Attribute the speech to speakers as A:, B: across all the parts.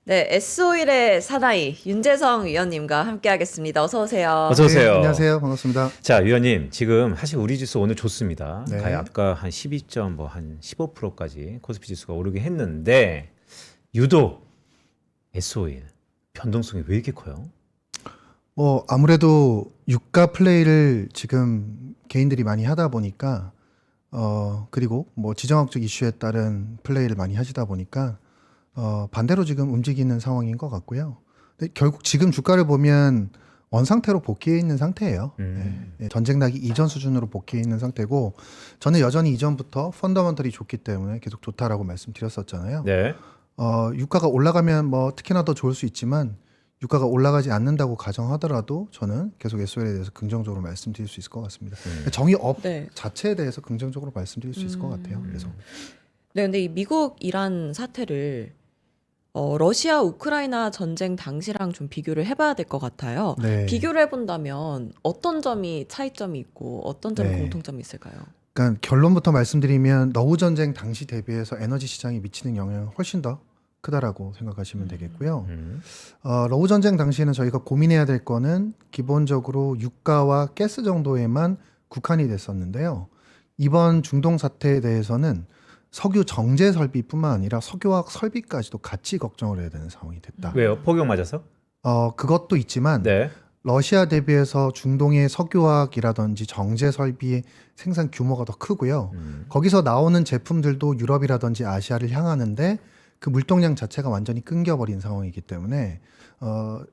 A: 네, S오일의 사나이 윤재성 위원님과 함께하겠습니다. 어서 오세요.
B: 어서 오세요.
C: 네, 안녕하세요. 반갑습니다.
B: 자, 위원님, 지금 사실 우리 지수 오늘 좋습니다.
C: 네.
B: 거의 아까 한 12점 한 15%까지 코스피 지수가 오르긴 했는데 유독 S-오일 변동성이 왜 이렇게 커요?
C: 아무래도 유가 플레이를 지금 개인들이 많이 하다 보니까 그리고 지정학적 이슈에 따른 플레이를 많이 하시다 보니까 반대로 지금 움직이는 상황인 것 같고요. 근데 결국 지금 주가를 보면 원상태로 복귀해 있는 상태예요. 네, 전쟁 나기 이전 수준으로 복귀해 있는 상태고, 저는 여전히 이전부터 펀더먼털이 좋기 때문에 계속 좋다라고 말씀드렸었잖아요.
B: 네.
C: 유가가 올라가면 특히나 더 좋을 수 있지만, 유가가 올라가지 않는다고 가정하더라도 저는 계속 S-오일에 대해서 긍정적으로 말씀드릴 수 있을 것 같습니다. 정의업
A: 네.
C: 자체에 대해서 긍정적으로 말씀드릴 수 있을 것 같아요. 그래서
A: 네, 근데 이 미국 이란 사태를 러시아 우크라이나 전쟁 당시랑 좀 비교를 해봐야 될 것 같아요.
C: 네.
A: 비교를 해본다면 어떤 점이 차이점이 있고 어떤 점이
C: 네.
A: 공통점이 있을까요?
C: 그러니까 결론부터 말씀드리면 러우 전쟁 당시 대비해서 에너지 시장에 미치는 영향은 훨씬 더 크다라고 생각하시면 되겠고요. 러우 전쟁 당시에는 저희가 고민해야 될 거는 기본적으로 유가와 가스 정도에만 국한이 됐었는데요. 이번 중동 사태에 대해서는 석유 정제 설비뿐만 아니라 석유화학 설비까지도 같이 걱정을 해야 되는 상황이 됐다.
B: 왜요? 폭격 맞아서?
C: 그것도 있지만
B: 네.
C: 러시아 대비해서 중동의 석유화학이라든지 정제 설비의 생산 규모가 더 크고요. 거기서 나오는 제품들도 유럽이라든지 아시아를 향하는데 그 물동량 자체가 완전히 끊겨버린 상황이기 때문에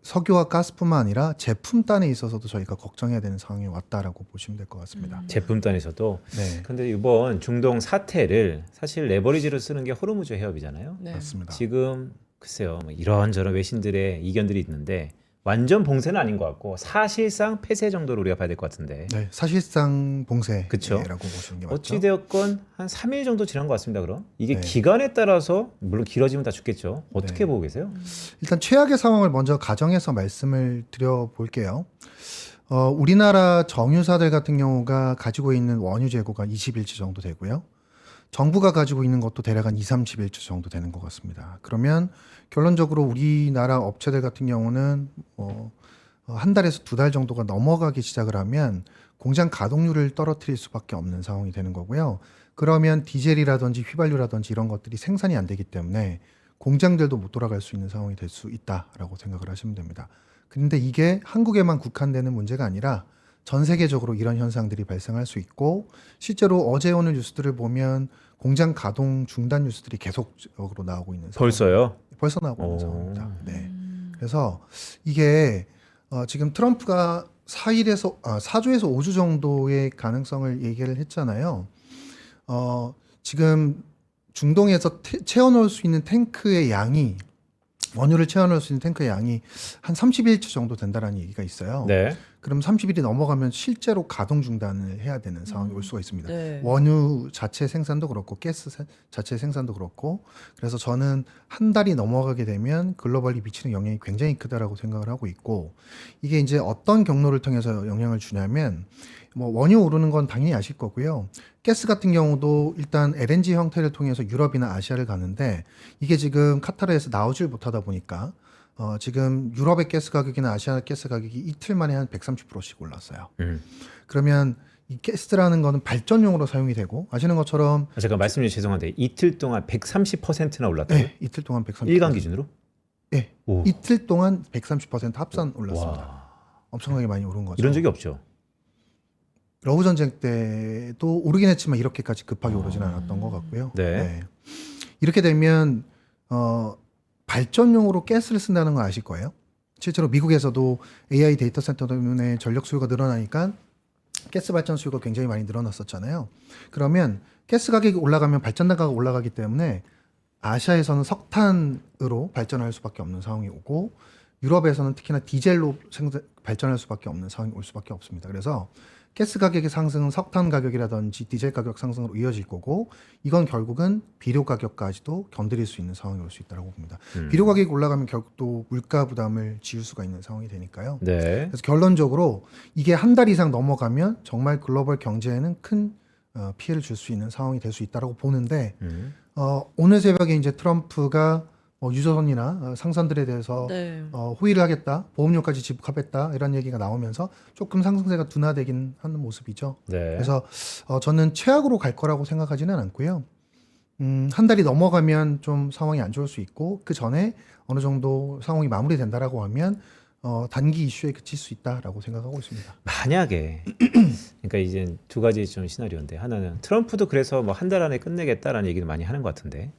C: 석유와 가스뿐만 아니라 제품단에 있어서도 저희가 걱정해야 되는 상황이 왔다라고 보시면 될 것 같습니다.
B: 제품단에서도.
C: 네,
B: 근데 이번 중동 사태를 사실 레버리지로 쓰는 게 호르무즈 해협이잖아요.
A: 네.
C: 맞습니다.
B: 지금 글쎄요, 이런저런 외신들의 이견들이 있는데 완전 봉쇄는 아닌 것 같고 사실상 폐쇄 정도로 우리가 봐야 될 것 같은데.
C: 네, 사실상 봉쇄라고
B: 그쵸.
C: 보시는 게 맞죠.
B: 어찌되었건 한 3일 정도 지난 것 같습니다. 그럼 이게
C: 네.
B: 기간에 따라서 물론 길어지면 다 죽겠죠. 어떻게
C: 네.
B: 보고 계세요?
C: 일단 최악의 상황을 먼저 가정해서 말씀을 드려볼게요. 우리나라 정유사들 같은 경우가 가지고 있는 원유 재고가 20일치 정도 되고요. 정부가 가지고 있는 것도 대략 한 30일치 정도 되는 것 같습니다. 그러면 결론적으로 우리나라 업체들 같은 경우는 한 달에서 두 달 정도가 넘어가기 시작을 하면 공장 가동률을 떨어뜨릴 수밖에 없는 상황이 되는 거고요. 그러면 디젤이라든지 휘발유라든지 이런 것들이 생산이 안 되기 때문에 공장들도 못 돌아갈 수 있는 상황이 될 수 있다라고 생각을 하시면 됩니다. 근데 이게 한국에만 국한되는 문제가 아니라 전 세계적으로 이런 현상들이 발생할 수 있고, 실제로 어제 오늘 뉴스들을 보면 공장 가동 중단 뉴스들이 계속적으로 나오고 있는 상황. 벌써 나오고 있는
B: 오.
C: 상황입니다. 네. 그래서 이게 지금 트럼프가 4조에서 5주 정도의 가능성을 얘기를 했잖아요. 지금 중동에서 채워넣을 수 있는 탱크의 양이, 원유를 채워넣을 수 있는 탱크의 양이 한 30일치 정도 된다라는 얘기가 있어요.
B: 네.
C: 그럼 30일이 넘어가면 실제로 가동 중단을 해야 되는 상황이 올 수가 있습니다.
A: 네.
C: 원유 자체 생산도 그렇고 가스 자체 생산도 그렇고, 그래서 저는 한 달이 넘어가게 되면 글로벌리 미치는 영향이 굉장히 크다라고 생각을 하고 있고, 이게 이제 어떤 경로를 통해서 영향을 주냐면 원유 오르는 건 당연히 아실 거고요. 가스 같은 경우도 일단 LNG 형태를 통해서 유럽이나 아시아를 가는데, 이게 지금 카타르에서 나오질 못하다 보니까 지금 유럽의 가스 가격이나 아시아 가스 가격이 이틀 만에 한 130%씩 올랐어요. 그러면 이 가스라는 거는 발전용으로 사용이 되고, 아시는 것처럼
B: 잠깐 말씀 주셔서 죄송한데 이틀 동안 130%나 올랐다고요?
C: 네, 이틀 동안 130%.
B: 일간 기준으로?
C: 네,
B: 오.
C: 이틀 동안 130% 합산 올랐습니다.
B: 와.
C: 엄청나게 많이 오른 거죠.
B: 이런 적이 없죠.
C: 러우 전쟁 때도 오르긴 했지만 이렇게까지 급하게 오르진 않았던 것 같고요.
B: 네.
C: 이렇게 되면 발전용으로 가스를 쓴다는 거 아실 거예요. 실제로 미국에서도 AI 데이터 센터 때문에 전력 수요가 늘어나니까 가스 발전 수요가 굉장히 많이 늘어났었잖아요. 그러면 가스 가격이 올라가면 발전단가가 올라가기 때문에 아시아에서는 석탄으로 발전할 수밖에 없는 상황이 오고, 유럽에서는 특히나 디젤로 발전할 수밖에 없는 상황이 올 수밖에 없습니다. 그래서 가스 가격의 상승은 석탄 가격이라든지 디젤 가격 상승으로 이어질 거고, 이건 결국은 비료 가격까지도 견딜 수 있는 상황이 올 수 있다고 봅니다. 비료 가격이 올라가면 결국 또 물가 부담을 지울 수가 있는 상황이 되니까요.
B: 네.
C: 그래서 결론적으로 이게 한 달 이상 넘어가면 정말 글로벌 경제에는 큰 피해를 줄 수 있는 상황이 될 수 있다고 보는데, 오늘 새벽에 이제 트럼프가 유조선이나 상선들에 대해서
A: 네.
C: 호의를 하겠다, 보험료까지 지급하겠다 이런 얘기가 나오면서 조금 상승세가 둔화되긴 하는 모습이죠.
B: 네.
C: 그래서 저는 최악으로 갈 거라고 생각하지는 않고요. 한 달이 넘어가면 좀 상황이 안 좋을 수 있고 그 전에 어느 정도 상황이 마무리된다라고 하면 단기 이슈에 그칠 수 있다라고 생각하고 있습니다.
B: 만약에 그러니까 이제 두 가지 좀 시나리오인데 하나는 트럼프도 그래서 뭐 한 달 안에 끝내겠다라는 얘기를 많이 하는 것 같은데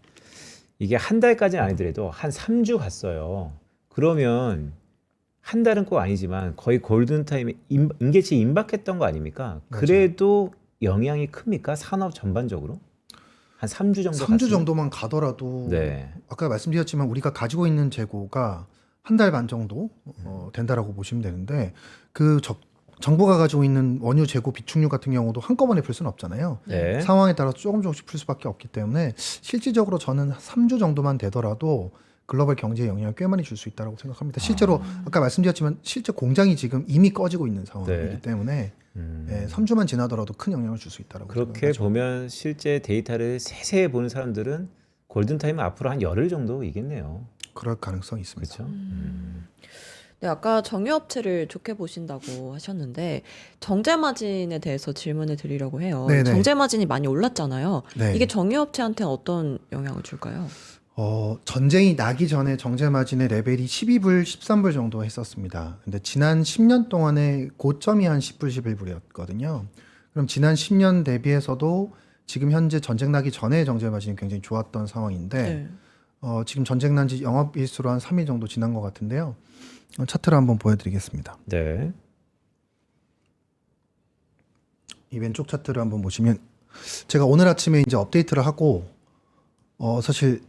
B: 이게 한 달까지는 아니더라도 한 3주 갔어요. 그러면 한 달은 꼭 아니지만 거의 골든타임에 임계치 임박했던 거 아닙니까?
C: 맞아요.
B: 그래도 영향이 큽니까? 산업 전반적으로? 한 3주 정도
C: 3주
B: 갔으면?
C: 정도만 가더라도
B: 네.
C: 아까 말씀드렸지만 우리가 가지고 있는 재고가 한 달 반 정도 된다라고 보시면 되는데 그 정부가 가지고 있는 원유 재고 비축류 같은 경우도 한꺼번에 풀 수는 없잖아요.
B: 네.
C: 상황에 따라서 조금씩 풀 수밖에 없기 때문에 실질적으로 저는 3주 정도만 되더라도 글로벌 경제에 영향을 꽤 많이 줄 수 있다고 생각합니다. 실제로 아까 말씀드렸지만 실제 공장이 지금 이미 꺼지고 있는 상황이기
B: 네.
C: 때문에 3주만 지나더라도 큰 영향을 줄 수 있다고
B: 그렇게
C: 생각하죠.
B: 보면 실제 데이터를 세세히 보는 사람들은 골든타임은 앞으로 한 열흘 정도 이겠네요.
C: 그럴 가능성이 있습니다.
B: 그렇죠?
A: 네, 아까 정유업체를 좋게 보신다고 하셨는데 정제 마진에 대해서 질문을 드리려고 해요.
C: 네네.
A: 정제 마진이 많이 올랐잖아요.
C: 네.
A: 이게 정유업체한테는 어떤 영향을 줄까요?
C: 전쟁이 나기 전에 정제 마진의 레벨이 12불, 13불 정도 했었습니다. 근데 지난 10년 동안의 고점이 한 10불, 11불이었거든요. 그럼 지난 10년 대비해서도 지금 현재 전쟁 나기 전에 정제 마진이 굉장히 좋았던 상황인데
A: 네.
C: 지금 전쟁 난 지 영업일수로 한 3일 정도 지난 것 같은데요. 차트를 한번 보여드리겠습니다.
B: 네.
C: 이 왼쪽 차트를 한번 보시면 제가 오늘 아침에 이제 업데이트를 하고 사실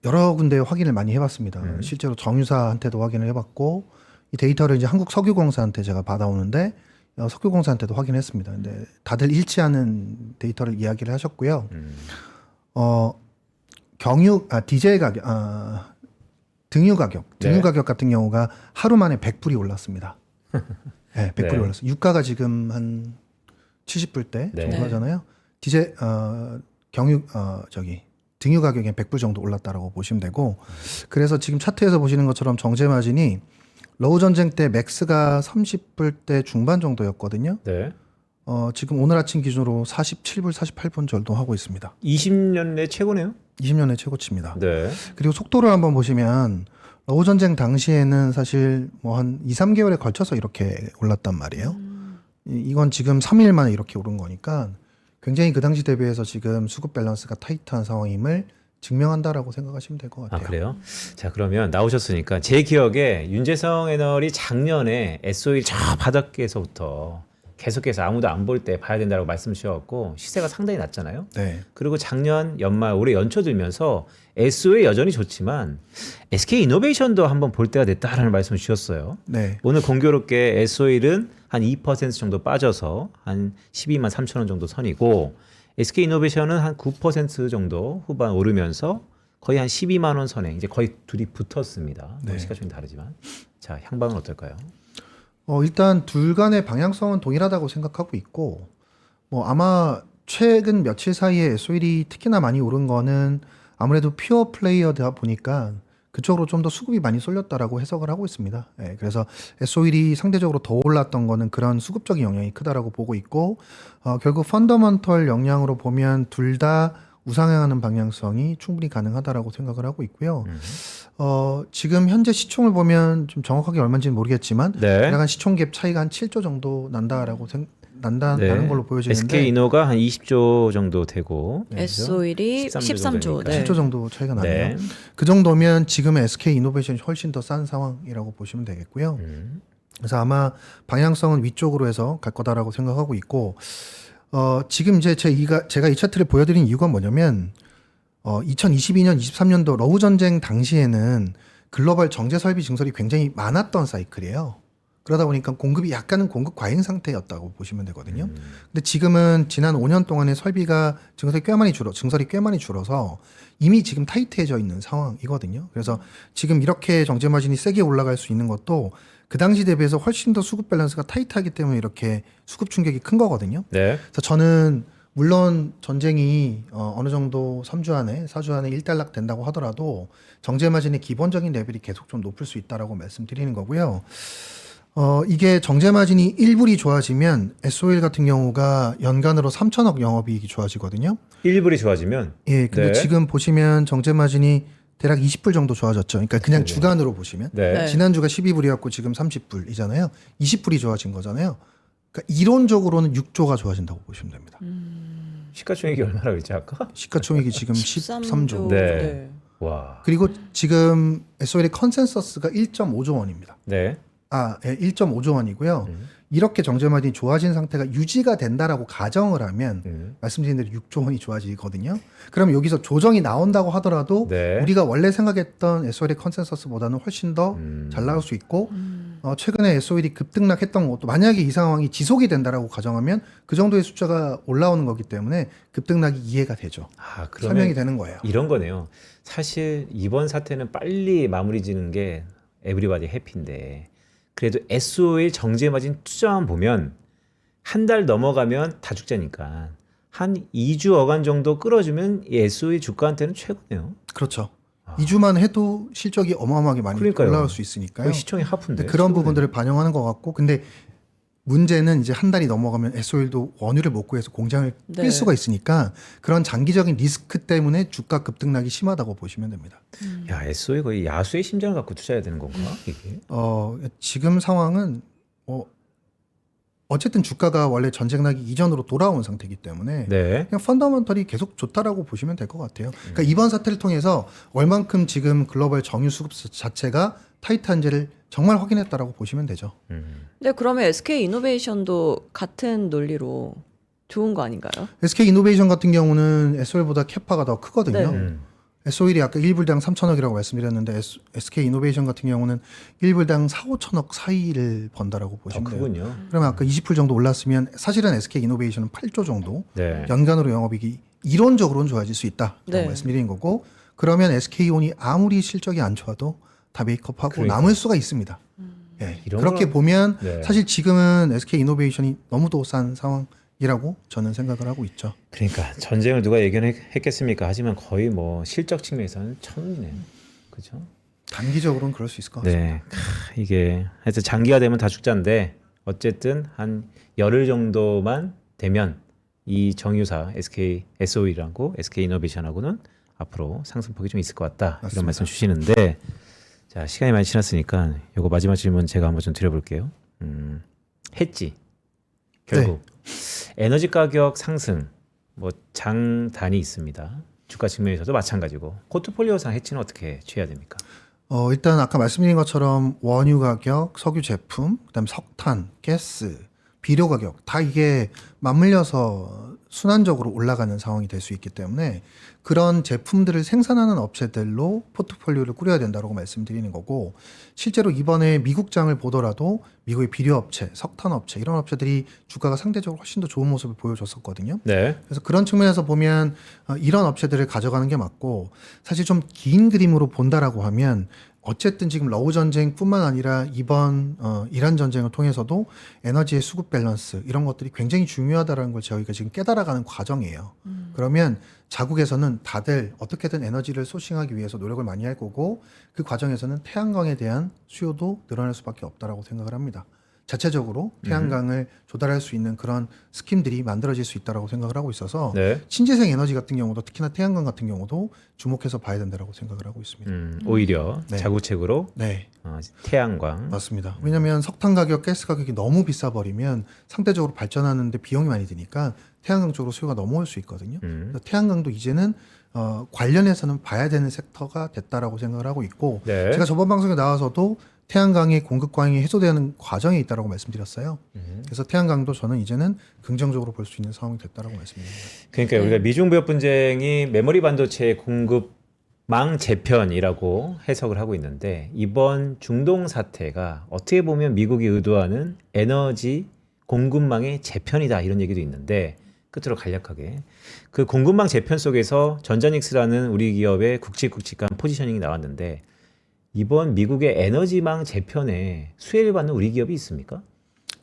C: 여러 군데 확인을 많이 해봤습니다. 실제로 정유사한테도 확인을 해봤고 이 데이터를 이제 한국석유공사한테 제가 받아오는데 석유공사한테도 확인했습니다. 근데 다들 일치하는 데이터를 이야기를 하셨고요. 디젤 가격, 등유 가격 같은 경우가 하루 만에 100불이 올랐습니다. 네, 100불이
B: 네.
C: 올랐어요. 유가가 지금 한 70불대
B: 네.
C: 정도 하잖아요. 디젤 등유 가격이 100불 정도 올랐다라고 보시면 되고 그래서 지금 차트에서 보시는 것처럼 정제 마진이 러우 전쟁 때 맥스가 30불대 중반 정도였거든요.
B: 네.
C: 지금 오늘 아침 기준으로 47불, 48불 정도 하고 있습니다.
B: 20년 내 최고네요.
C: 20년의 최고치입니다.
B: 네.
C: 그리고 속도를 한번 보시면 러우 전쟁 당시에는 사실 뭐 한 2, 3개월에 걸쳐서 이렇게 올랐단 말이에요. 이건 지금 3일 만에 이렇게 오른 거니까 굉장히 그 당시 대비해서 지금 수급 밸런스가 타이트한 상황임을 증명한다라고 생각하시면 될 것
B: 아,
C: 같아요.
B: 그래요? 자, 그러면 나오셨으니까 제 기억에 윤재성 애널이 작년에 SO일 저 바닥에서부터 계속해서 아무도 안 볼 때 봐야 된다고 말씀 주셔갖고 시세가 상당히 낮잖아요.
C: 네.
B: 그리고 작년 연말 올해 연초 들면서 SO일 여전히 좋지만 SK 이노베이션도 한번 볼 때가 됐다라는 말씀을 주셨어요.
C: 네.
B: 오늘 공교롭게 SO일은 한 2% 정도 빠져서 한 12만 3천 원 정도 선이고 SK 이노베이션은 한 9% 정도 후반 오르면서 거의 한 12만 원 선에 이제 거의 둘이 붙었습니다.
C: 네.
B: 시가 좀 다르지만 자 향방은 어떨까요?
C: 일단 둘 간의 방향성은 동일하다고 생각하고 있고 뭐 아마 최근 며칠 사이에 SO일이 특히나 많이 오른 거는 아무래도 퓨어 플레이어다 보니까 그쪽으로 좀 더 수급이 많이 쏠렸다라고 해석을 하고 있습니다. 예, 그래서 SO일이 상대적으로 더 올랐던 거는 그런 수급적인 영향이 크다라고 보고 있고 결국 펀더먼털 영향으로 보면 둘 다 우상향하는 방향성이 충분히 가능하다라고 생각을 하고 있고요. 지금 현재 시총을 보면 좀 정확하게 얼마인지는 모르겠지만
B: 네.
C: 약간 시총 갭 차이가 한 7조 정도 난다는 걸로 보여지는데
B: SK 이노가 한 20조 정도 되고
A: SO일이 13조. 네.
C: 7조 정도 차이가 나네요.
B: 네.
C: 그 정도면 지금의 SK 이노베이션이 훨씬 더 싼 상황이라고 보시면 되겠고요. 그래서 아마 방향성은 위쪽으로 해서 갈 거다라고 생각하고 있고 지금 이제 제가 이 차트를 보여드린 이유가 뭐냐면 2022년, 23년도 러우 전쟁 당시에는 글로벌 정제 설비 증설이 굉장히 많았던 사이클이에요. 그러다 보니까 공급이 약간은 공급 과잉 상태였다고 보시면 되거든요. 근데 지금은 지난 5년 동안의 설비가 증설이 꽤 많이 줄어서 이미 지금 타이트해져 있는 상황이거든요. 그래서 지금 이렇게 정제 마진이 세게 올라갈 수 있는 것도 그 당시 대비해서 훨씬 더 수급 밸런스가 타이트하기 때문에 이렇게 수급 충격이 큰 거거든요.
B: 네.
C: 그래서 저는 물론 전쟁이 어느 정도 3주 안에 4주 안에 일단락 된다고 하더라도 정제 마진의 기본적인 레벨이 계속 좀 높을 수 있다라고 말씀드리는 거고요. 이게 정제 마진이 1불이 좋아지면 SOL 같은 경우가 연간으로 3천억 영업이익이 좋아지거든요.
B: 1불이 좋아지면
C: 예, 근데
B: 네.
C: 지금 보시면 정제 마진이 대략 20불 정도 좋아졌죠. 그러니까 그냥 주간으로 보시면
B: 네.
A: 네.
C: 지난주가 12불이었고 지금 30불이잖아요. 20불이 좋아진 거잖아요. 그러니까 이론적으로는 6조가 좋아진다고 보시면 됩니다.
B: 시가총액이 얼마나 그랬지 아까?
C: 시가총액이 지금 13조.
B: 네. 와.
C: 그리고 지금 SOL의 컨센서스가 1.5조 원입니다.
B: 네.
C: 예, 1.5조 원이고요. 이렇게 정제 마진이 좋아진 상태가 유지가 된다라고 가정을 하면 말씀드린 대로 6조 원이 좋아지거든요. 그럼 여기서 조정이 나온다고 하더라도
B: 네.
C: 우리가 원래 생각했던 SOL의 컨센서스보다는 훨씬 더 잘 나갈 수 있고 최근에 SOL이 급등락했던 것도 만약에 이 상황이 지속이 된다라고 가정하면 그 정도의 숫자가 올라오는 거기 때문에 급등락이 이해가 되죠.
B: 아,
C: 설명이
B: 그러면
C: 되는 거예요.
B: 이런 거네요. 사실 이번 사태는 빨리 마무리 지는 게 에브리바디 해피인데 그래도 SOL 정제 마진 투자만 보면 한 달 넘어가면 다 죽자니까 한 2주 어간 정도 끌어주면 이 SOL 주가한테는 최고네요.
C: 그렇죠. 2주만 해도 실적이 어마어마하게 많이
B: 그러니까요.
C: 올라올 수 있으니까요.
B: 거의 시총이 하프인데.
C: 근데 그런
B: 최고네.
C: 부분들을 반영하는 것 같고, 근데 문제는 이제 한 달이 넘어가면 SOL도 원유를 못 구해서 공장을
A: 네.
C: 끌 수가 있으니까 그런 장기적인 리스크 때문에 주가 급등락이 심하다고 보시면 됩니다.
B: 야, SOL 거의 야수의 심장을 갖고 투자해야 되는 건가? 이게?
C: 지금 상황은 어쨌든 주가가 원래 전쟁 나기 이전으로 돌아온 상태이기 때문에
B: 네.
C: 그냥 펀더먼털이 계속 좋다라고 보시면 될 것 같아요. 그러니까 이번 사태를 통해서 얼만큼 지금 글로벌 정유 수급 자체가 타이트한지를 정말 확인했다라고 보시면 되죠.
A: 근데 그러면 SK 이노베이션도 같은 논리로 좋은 거 아닌가요?
C: SK 이노베이션 같은 경우는 SOL보다 캐파가 더 크거든요.
A: 네.
C: SOL이 아까 1불당 3천억이라고 말씀드렸는데 SK 이노베이션 같은 경우는 1불당 4, 5천억 사이를 번다라고
B: 더
C: 보시면 돼요.
B: 크군요.
C: 그러면 아까 20불 정도 올랐으면 사실은 SK 이노베이션은 8조 정도
B: 네.
C: 연간으로 영업이익이 이론적으로는 좋아질 수 있다라고
A: 네.
C: 말씀드린 거고 그러면 SK온이 아무리 실적이 안 좋아도 다 메이크업하고
B: 그러니까.
C: 남을 수가 있습니다. 예,
B: 이런
C: 그렇게
B: 건-
C: 보면
B: 네.
C: 사실 지금은 SK 이노베이션이 너무도 싼 상황이라고 저는 생각을 하고 있죠.
B: 그러니까 전쟁을 누가 예견했겠습니까? 하지만 거의 뭐 실적 측면에서는 천운이네요. 그렇죠?
C: 단기적으로는 그럴 수 있을 것 같습니다.
B: 네. 이게 하여튼 장기화 되면 다 죽자인데 어쨌든 한 열흘 정도만 되면 이 정유사 SK SOE라고 SK 이노베이션하고는 앞으로 상승폭이 좀 있을 것 같다.
C: 맞습니다.
B: 이런 말씀 주시는데 자, 시간이 많이 지났으니까 요거 마지막 질문 제가 한번 좀 드려볼게요. 해지 결국 에너지 가격 상승 뭐 장단이 있습니다. 주가 측면에서도 마찬가지고 포트폴리오상 해지는 어떻게 취해야 됩니까?
C: 일단 아까 말씀드린 것처럼 원유 가격, 석유 제품, 그다음에 석탄, 가스, 비료 가격 다 이게 맞물려서 순환적으로 올라가는 상황이 될 수 있기 때문에 그런 제품들을 생산하는 업체들로 포트폴리오를 꾸려야 된다고 말씀드리는 거고 실제로 이번에 미국장을 보더라도 미국의 비료 업체, 석탄 업체 이런 업체들이 주가가 상대적으로 훨씬 더 좋은 모습을 보여줬었거든요.
B: 네.
C: 그래서 그런 측면에서 보면 이런 업체들을 가져가는 게 맞고 사실 좀 긴 그림으로 본다라고 하면 어쨌든 지금 러우 전쟁뿐만 아니라 이번 이란 전쟁을 통해서도 에너지의 수급 밸런스 이런 것들이 굉장히 중요하다는 걸 저희가 지금 깨달아가는 과정이에요. 그러면 자국에서는 다들 어떻게든 에너지를 소싱하기 위해서 노력을 많이 할 거고 그 과정에서는 태양광에 대한 수요도 늘어날 수밖에 없다라고 생각을 합니다. 자체적으로 태양광을 조달할 수 있는 그런 스킴들이 만들어질 수 있다라고 생각을 하고 있어서
B: 네.
C: 신재생 에너지 같은 경우도 특히나 태양광 같은 경우도 주목해서 봐야 된다라고 생각을 하고 있습니다.
B: 오히려
C: 네.
B: 자구책으로
C: 네,
B: 태양광
C: 맞습니다. 왜냐하면 석탄 가격, 가스 가격이 너무 비싸 버리면 상대적으로 발전하는데 비용이 많이 드니까 태양광 쪽으로 수요가 넘어올 수 있거든요. 그래서 태양광도 이제는 관련해서는 봐야 되는 섹터가 됐다라고 생각을 하고 있고
B: 네.
C: 제가 저번 방송에 나와서도 태양광의 공급 과잉이 해소되는 과정에 있다라고 말씀드렸어요. 그래서 태양광도 저는 이제는 긍정적으로 볼 수 있는 상황이 됐다라고 말씀드립니다.
B: 그러니까 우리가 미중 무역 분쟁이 메모리 반도체 공급망 재편이라고 해석을 하고 있는데 이번 중동 사태가 어떻게 보면 미국이 의도하는 에너지 공급망의 재편이다 이런 얘기도 있는데 끝으로 간략하게 그 공급망 재편 속에서 전자닉스라는 우리 기업의 굵직굵직한 포지셔닝이 나왔는데 이번 미국의 에너지망 재편에 수혜를 받는 우리 기업이 있습니까?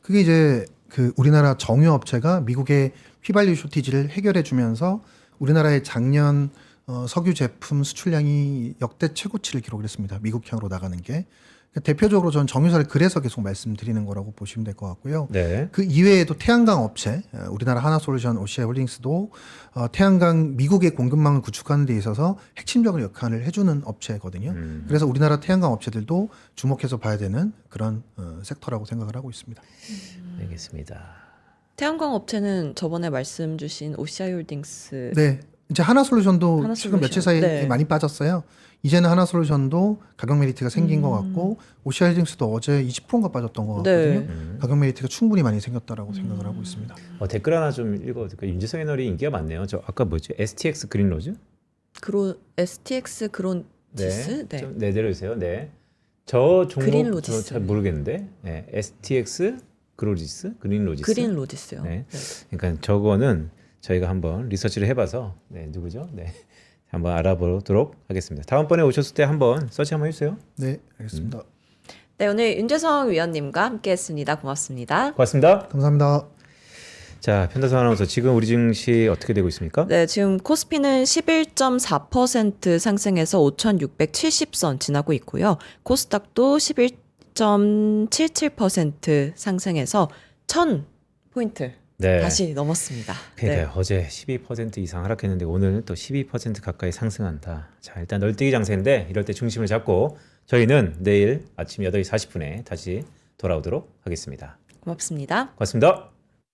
C: 그게 이제 그 우리나라 정유 업체가 미국의 휘발유 쇼티지를 해결해 주면서 우리나라의 작년 석유 제품 수출량이 역대 최고치를 기록했습니다. 미국향으로 나가는 게. 대표적으로 전 정유사를 그래서 계속 말씀드리는 거라고 보시면 될 것 같고요.
B: 네.
C: 그 이외에도 태양광 업체, 우리나라 하나솔루션, OCI 홀딩스도 태양광 미국의 공급망을 구축하는 데 있어서 핵심적인 역할을 해주는 업체거든요. 그래서 우리나라 태양광 업체들도 주목해서 봐야 되는 그런 섹터라고 생각을 하고 있습니다.
B: 알겠습니다.
A: 태양광 업체는 저번에 말씀 주신 OCI 홀딩스
C: 네, 이제 하나솔루션도
A: 하나솔루션.
C: 최근 며칠 사이에
A: 네.
C: 많이 빠졌어요. 이제는 하나솔루션도 가격 메리트가 생긴 것 같고 OCI 홀딩스도 어제 20%인가 빠졌던 것 같거든요.
A: 네.
C: 가격 메리트가 충분히 많이 생겼다라고 생각을 하고 있습니다.
B: 댓글 하나 좀 읽어볼까요? 윤재성 애널이 인기가 많네요. 저 아까 뭐지? STX 그린로즈?
A: STX 그론지스? 네.
B: 좀 내려주세요. 네. 저 종목
A: 그린로지스.
B: 잘 모르겠는데. 네. STX 그로지스? 그린로지스?
A: 그린로지스요.
B: 네.
A: 네.
B: 그러니까 저거는 저희가 한번 리서치를 해봐서 네, 누구죠? 네. 한번 알아보도록 하겠습니다. 다음번에 오셨을 때 한번 서치 한번 해주세요.
C: 네, 알겠습니다.
A: 네, 오늘 윤재성 위원님과 함께했습니다. 고맙습니다.
B: 고맙습니다.
C: 감사합니다.
B: 자, 편다성 아나운서 지금 우리 증시 어떻게 되고 있습니까?
A: 네, 지금 코스피는 11.4% 상승해서 5,670선 지나고 있고요. 코스닥도 11.77% 상승해서 1,000포인트
B: 네.
A: 다시 넘었습니다.
B: 그러니까요.
A: 네.
B: 어제 12% 이상 하락했는데 오늘 또 12% 가까이 상승한다. 자, 일단 널뛰기 장세인데 이럴 때 중심을 잡고 저희는 내일 아침 8시 40분에 다시 돌아오도록 하겠습니다.
A: 고맙습니다.
B: 고맙습니다.